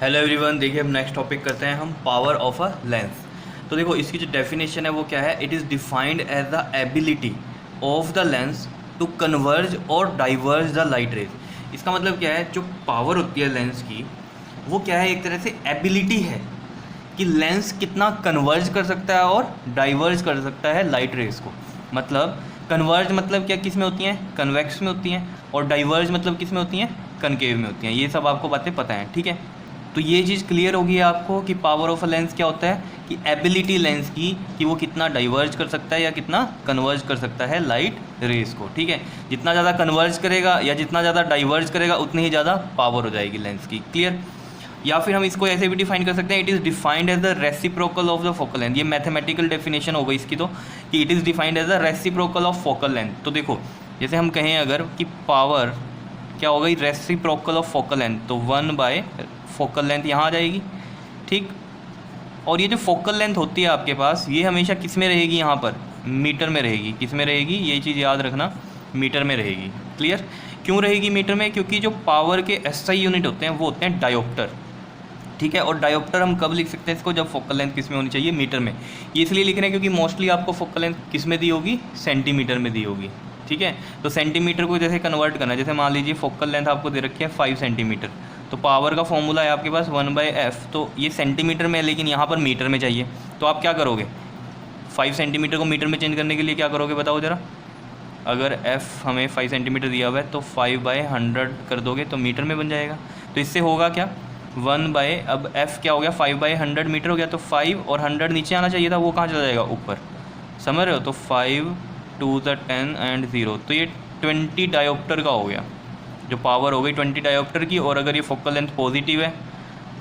Hello everyone, देखिए हम next topic करते हैं हम पावर ऑफ अ लेंस। तो देखो इसकी जो डेफिनेशन है वो क्या है, it is defined as the ability of the lens to converge और डाइवर्ज द लाइट रेज। इसका मतलब क्या है, जो पावर होती है लेंस की वो क्या है, एक तरह से एबिलिटी है कि लेंस कितना कन्वर्ज कर सकता है और डाइवर्ज कर सकता है लाइट रेज को। मतलब कन्वर्ज मतलब क्या, किस में होती हैं, कन्वेक्स में होती हैं, और डाइवर्ज मतलब किस में होती हैं, कनकेव में होती हैं। ये सब आपको बातें पता हैं, ठीक है। तो ये चीज़ क्लियर होगी आपको कि पावर ऑफ अ लेंस क्या होता है, कि एबिलिटी लेंस की कि वो कितना डाइवर्ज कर सकता है या कितना कन्वर्ज कर सकता है लाइट रेज को, ठीक है। जितना ज़्यादा कन्वर्ज करेगा या जितना ज़्यादा डाइवर्ज करेगा उतनी ही ज़्यादा पावर हो जाएगी लेंस की, क्लियर। या फिर हम इसको ऐसे भी डिफाइन कर सकते हैं, it is defined as the reciprocal of the focal length. ये मैथमेटिकल डेफिनेशन हो गई इसकी, तो कि it is defined as the reciprocal of focal length. तो देखो जैसे हम कहें अगर कि पावर क्या हो गई, रेसिप्रोकल ऑफ फोकल लेंथ, तो 1 बाय फोकल लेंथ यहाँ आ जाएगी, ठीक। और ये जो फोकल लेंथ होती है आपके पास, ये हमेशा किस में रहेगी, यहाँ पर मीटर में रहेगी। किस में रहेगी, ये चीज़ याद रखना, मीटर में रहेगी, क्लियर। क्यों रहेगी मीटर में, क्योंकि जो पावर के एसआई यूनिट होते हैं वो होते हैं डायोप्टर, ठीक है। और डायोप्टर हम कब लिख सकते हैं इसको, जब फोकल लेंथ किस में होनी चाहिए, मीटर में। ये इसलिए लिख रहे हैं क्योंकि मोस्टली आपको फोकल लेंथ किस में दी होगी, सेंटीमीटर में दी होगी, ठीक है। तो सेंटीमीटर को जैसे कन्वर्ट करना, जैसे मान लीजिए फोकल लेंथ आपको दे रखी है 5 सेंटीमीटर, तो पावर का फॉर्मूला है आपके पास 1/f। तो ये सेंटीमीटर में है लेकिन यहाँ पर मीटर में चाहिए, तो आप क्या करोगे, 5 सेंटीमीटर को मीटर में चेंज करने के लिए क्या करोगे बताओ ज़रा। अगर f हमें 5 सेंटीमीटर दिया हुआ है तो 5/100 कर दोगे तो मीटर में बन जाएगा। तो इससे होगा क्या, 1 अब f क्या हो गया, 5/100 मीटर हो गया। तो 5 और 100 नीचे आना चाहिए था, वो कहाँ चला जाएगा, ऊपर, समझ रहे हो। तो 5 2 द 10 एंड 0, तो ये 20 डायोप्टर का हो गया, जो पावर हो गई 20 डायोप्टर की। और अगर ये फोकल लेंथ पॉजिटिव है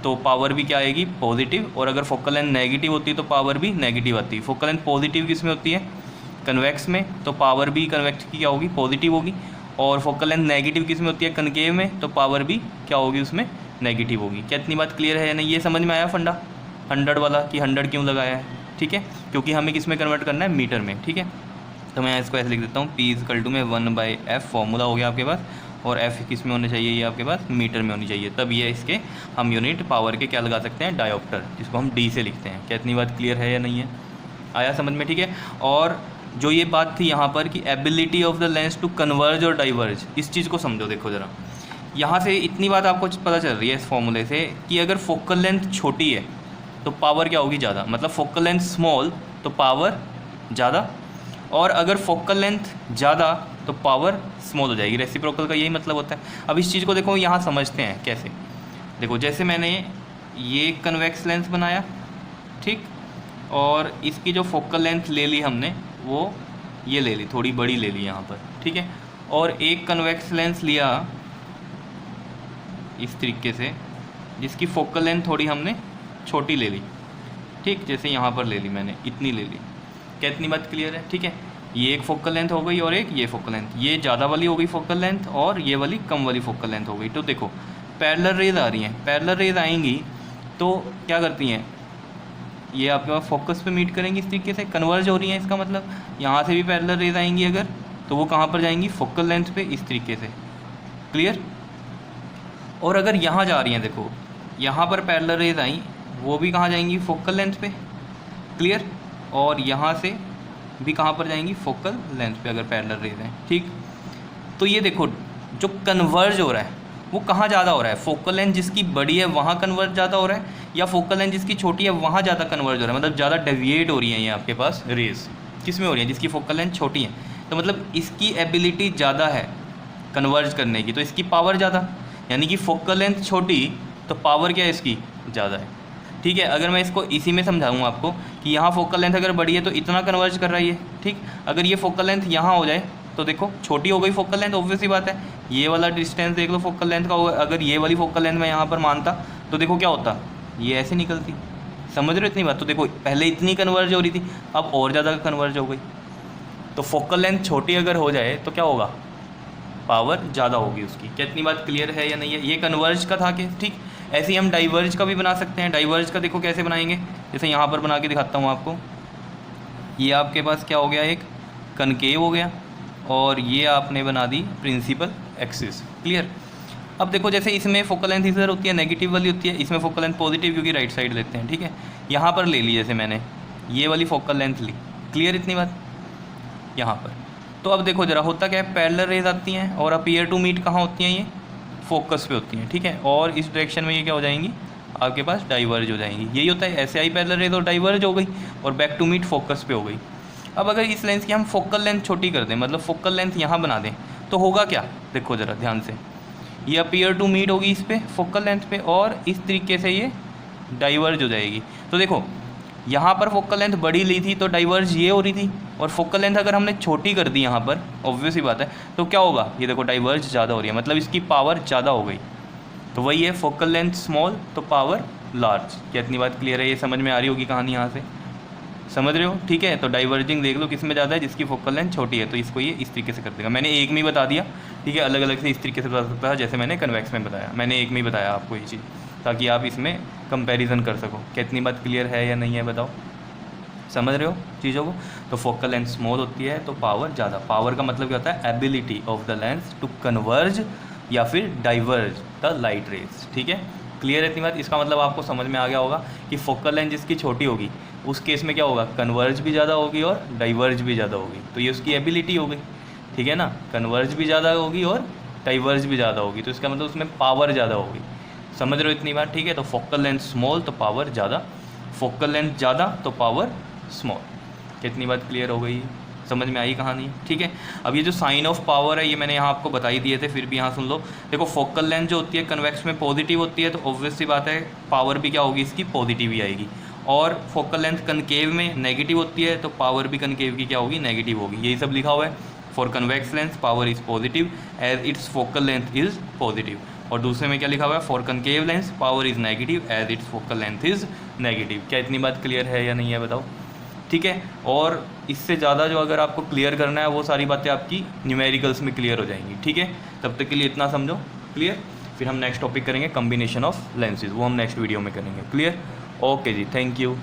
तो पावर भी क्या आएगी, पॉजिटिव। और अगर फोकल लेंथ नेगेटिव होती है तो पावर भी नेगेटिव आती है। फोकल लेंथ पॉजिटिव किस में होती है, कन्वेक्स में, तो पावर भी कन्वेक्स की क्या होगी, पॉजिटिव होगी। और फोकल लेंथ नेगेटिव किस में होती है, कनकेव में, तो पावर भी क्या होगी उसमें, नेगेटिव होगी। क्या इतनी बात क्लियर है या नहीं, ये समझ में आया फंडा 100 वाला, कि 100 क्यों लगाया है, ठीक है, क्योंकि हमें किस में कन्वर्ट करना है, मीटर में, ठीक है। तो मैं इसको ऐसे लिख देता हूँ, P = 1/f फॉर्मूला हो गया आपके पास, और f किस में होने चाहिए, ये आपके पास मीटर में होनी चाहिए। तब ये इसके हम यूनिट पावर के क्या लगा सकते हैं, डायोप्टर, जिसको हम D से लिखते हैं। क्या इतनी बात क्लियर है या नहीं है, आया समझ में, ठीक है। और जो ये बात थी यहाँ पर कि ability of the lens to converge और डाइवर्ज, इस चीज़ को समझो। देखो ज़रा, यहाँ से इतनी बात आपको पता चल रही है इस फॉर्मूले से कि अगर फोकल लेंथ छोटी है तो पावर क्या होगी, ज़्यादा। मतलब फोकल लेंथ स्मॉल तो पावर ज़्यादा, और अगर फोकल लेंथ ज़्यादा तो पावर स्मॉल हो जाएगी। रेसिप्रोकल का यही मतलब होता है। अब इस चीज़ को देखो यहाँ समझते हैं कैसे। देखो जैसे मैंने ये कन्वेक्स लेंस बनाया, ठीक, और इसकी जो फोकल लेंथ ले ली हमने वो ये ले ली, थोड़ी बड़ी ले ली यहाँ पर, ठीक है। और एक कन्वेक्स लेंस लिया इस तरीके से, जिसकी फोकल लेंथ थोड़ी हमने छोटी ले ली, ठीक, जैसे यहाँ पर ले ली मैंने, इतनी ले ली। क्या इतनी बात क्लियर है, ठीक है। ये एक फोकल लेंथ हो गई और एक ये फोकल लेंथ, ये ज़्यादा वाली हो गई फोकल लेंथ और ये वाली कम वाली फोकल लेंथ हो गई। तो देखो पैरेलल रेज आ रही हैं, पैरेलल रेज आएंगी तो क्या करती हैं, ये आपके पास फोकस पे मीट करेंगी, इस तरीके से कन्वर्ज हो रही हैं। इसका मतलब यहाँ से भी पैरेलल रेज आएंगी अगर, तो वो कहाँ पर जाएंगी, फोकल लेंथ पे, इस तरीके से, क्लियर। और अगर यहाँ जा रही हैं, देखो यहाँ पर पैरेलल रेज आई, वो भी कहाँ जाएंगी, फोकल लेंथ पे, क्लियर। और यहाँ से भी कहाँ पर जाएंगी, फोकल लेंथ पे, अगर पैरेलल रेज हैं, ठीक। तो ये देखो जो कन्वर्ज हो रहा है वो कहाँ ज़्यादा हो रहा है, फोकल लेंथ जिसकी बड़ी है वहाँ कन्वर्ज ज़्यादा हो रहा है, या फोकल लेंथ जिसकी छोटी है वहाँ ज़्यादा कन्वर्ज हो रहा है। मतलब ज़्यादा डेविएट हो रही है ये आपके पास रेज, किस में हो रही है, जिसकी फोकल लेंथ छोटी है। तो मतलब इसकी एबिलिटी ज़्यादा है कन्वर्ज करने की, तो इसकी पावर ज़्यादा, यानी कि फोकल लेंथ छोटी तो पावर क्या है इसकी, ज़्यादा है, ठीक है। अगर मैं इसको इसी में समझाऊँ आपको कि यहाँ फोकल लेंथ अगर बड़ी है तो इतना कन्वर्ज कर रहा है ये, ठीक। अगर ये फोकल लेंथ यहाँ हो जाए तो देखो छोटी हो गई फोकल लेंथ, ऑब्वियस सी बात है। ये वाला डिस्टेंस देख लो फोकल लेंथ का होगा, अगर ये वाली फोकल लेंथ मैं यहाँ पर मानता तो देखो क्या होता, ये ऐसे निकलती, समझ रहे हो इतनी बात। तो देखो पहले इतनी कन्वर्ज हो रही थी, अब और ज़्यादा कन्वर्ज हो गई। तो फोकल लेंथ छोटी अगर हो जाए तो क्या होगा, पावर ज़्यादा होगी उसकी। क्या इतनी बात क्लियर है या नहीं है, ये कन्वर्ज का था कि, ठीक। ऐसे ही हम डाइवर्ज का भी बना सकते हैं। डाइवर्ज का देखो कैसे बनाएंगे, जैसे यहाँ पर बना के दिखाता हूँ आपको। ये आपके पास क्या हो गया, एक कनकेव हो गया, और ये आपने बना दी प्रिंसिपल एक्सिस, क्लियर। अब देखो जैसे इसमें फोकल लेंथ इधर होती है नेगेटिव वाली होती है, इसमें फोकल लेंथ पॉजिटिव क्योंकि राइट साइड लेते हैं, ठीक है। यहाँ पर ले ली जैसे मैंने ये वाली फोकल लेंथ ली, क्लियर इतनी बात यहाँ पर। तो अब देखो जरा होता क्या है, पैरेलल रेज आती हैं और अपीयर टू मीट कहाँ होती हैं, ये फोकस पे होती हैं, ठीक है। और इस डायरेक्शन में ये क्या हो जाएंगी, आपके पास डाइवर्ज हो जाएंगी। यही होता है, ऐसे आई पैरेलल रेज और डाइवर्ज हो गई और बैक टू मीट फोकस पे हो गई। अब अगर इस लेंस की हम फोकल लेंथ छोटी कर दें, मतलब फोकल लेंथ यहाँ बना दें, तो होगा क्या, देखो ज़रा ध्यान से, ये अपीयर टू मीट होगी इस पे फोकल लेंथ पे और इस तरीके से ये डाइवर्ज हो जाएगी। तो देखो यहाँ पर फोकल लेंथ बड़ी ली थी तो डाइवर्ज ये हो रही थी, और फोकल लेंथ अगर हमने छोटी कर दी यहाँ पर, ऑब्वियस ही बात है, तो क्या होगा, ये देखो डाइवर्ज ज़्यादा हो रही है, मतलब इसकी पावर ज़्यादा हो गई। तो वही है, फोकल लेंथ स्मॉल तो पावर लार्ज। क्या इतनी बात क्लियर है, ये समझ में आ रही होगी कहानी यहाँ से, समझ रहे हो, ठीक है। तो डाइवर्जिंग देख लो किस में ज़्यादा है, जिसकी फोकल लेंथ छोटी है, तो इसको ये इस तरीके से कर देगा। मैंने एक में ही बता दिया, ठीक है, अलग अलग से इस तरीके से बता सकता है, जैसे मैंने कन्वेक्स में बताया, मैंने एक में ही बताया आपको ये चीज़, ताकि आप इसमें कंपैरिजन कर सको। क्या इतनी बात क्लियर है या नहीं है, बताओ, समझ रहे हो चीज़ों को। तो फोकल लेंथ स्मॉल होती है तो पावर ज़्यादा। पावर का मतलब क्या होता है, ability of the lens to converge या फिर डाइवर्ज द लाइट रेज, ठीक है। क्लियर है इतनी बात, इसका मतलब आपको समझ में आ गया होगा कि फोकल लेंथ जिसकी छोटी होगी उस केस में क्या होगा, कन्वर्ज भी ज़्यादा होगी और डाइवर्ज भी ज़्यादा होगी। तो ये उसकी एबिलिटी हो गई, ठीक है ना, कन्वर्ज भी ज़्यादा होगी और डाइवर्ज भी ज़्यादा होगी, तो इसका मतलब उसमें पावर ज़्यादा होगी। समझ रहे हो इतनी बात, ठीक है। तो फोकल लेंथ स्मॉल तो पावर ज़्यादा, फोकल लेंथ ज़्यादा तो पावर स्मॉल। कितनी बात क्लियर हो गई, समझ में आई कहानी, ठीक है। अब ये जो साइन ऑफ पावर है ये मैंने यहाँ आपको बता ही दिए थे, फिर भी यहाँ सुन लो। देखो फोकल लेंथ जो होती है कन्वेक्स में पॉजिटिव होती है, तो ऑब्वियस सी बात है पावर भी क्या होगी, इसकी पॉजिटिव ही आएगी। और फोकल लेंथ कनकेव में नेगेटिव होती है तो पावर भी कनकेव की क्या होगी, नेगेटिव होगी। यही सब लिखा हुआ है, for convex lens power is positive as its focal length is positive. और दूसरे में क्या लिखा हुआ है, for concave lens power is negative as its focal length is negative. क्या इतनी बात क्लियर है या नहीं है, बताओ, ठीक है। और इससे ज़्यादा जो अगर आपको क्लियर करना है वो सारी बातें आपकी न्यूमेरिकल्स में क्लियर हो जाएंगी, ठीक है। तब तक के लिए इतना समझो, क्लियर। फिर हम नेक्स्ट टॉपिक करेंगे कम्बिनेशन ऑफ लेंसेज, वो हम नेक्स्ट वीडियो में करेंगे, क्लियर। ओके जी, थैंक यू।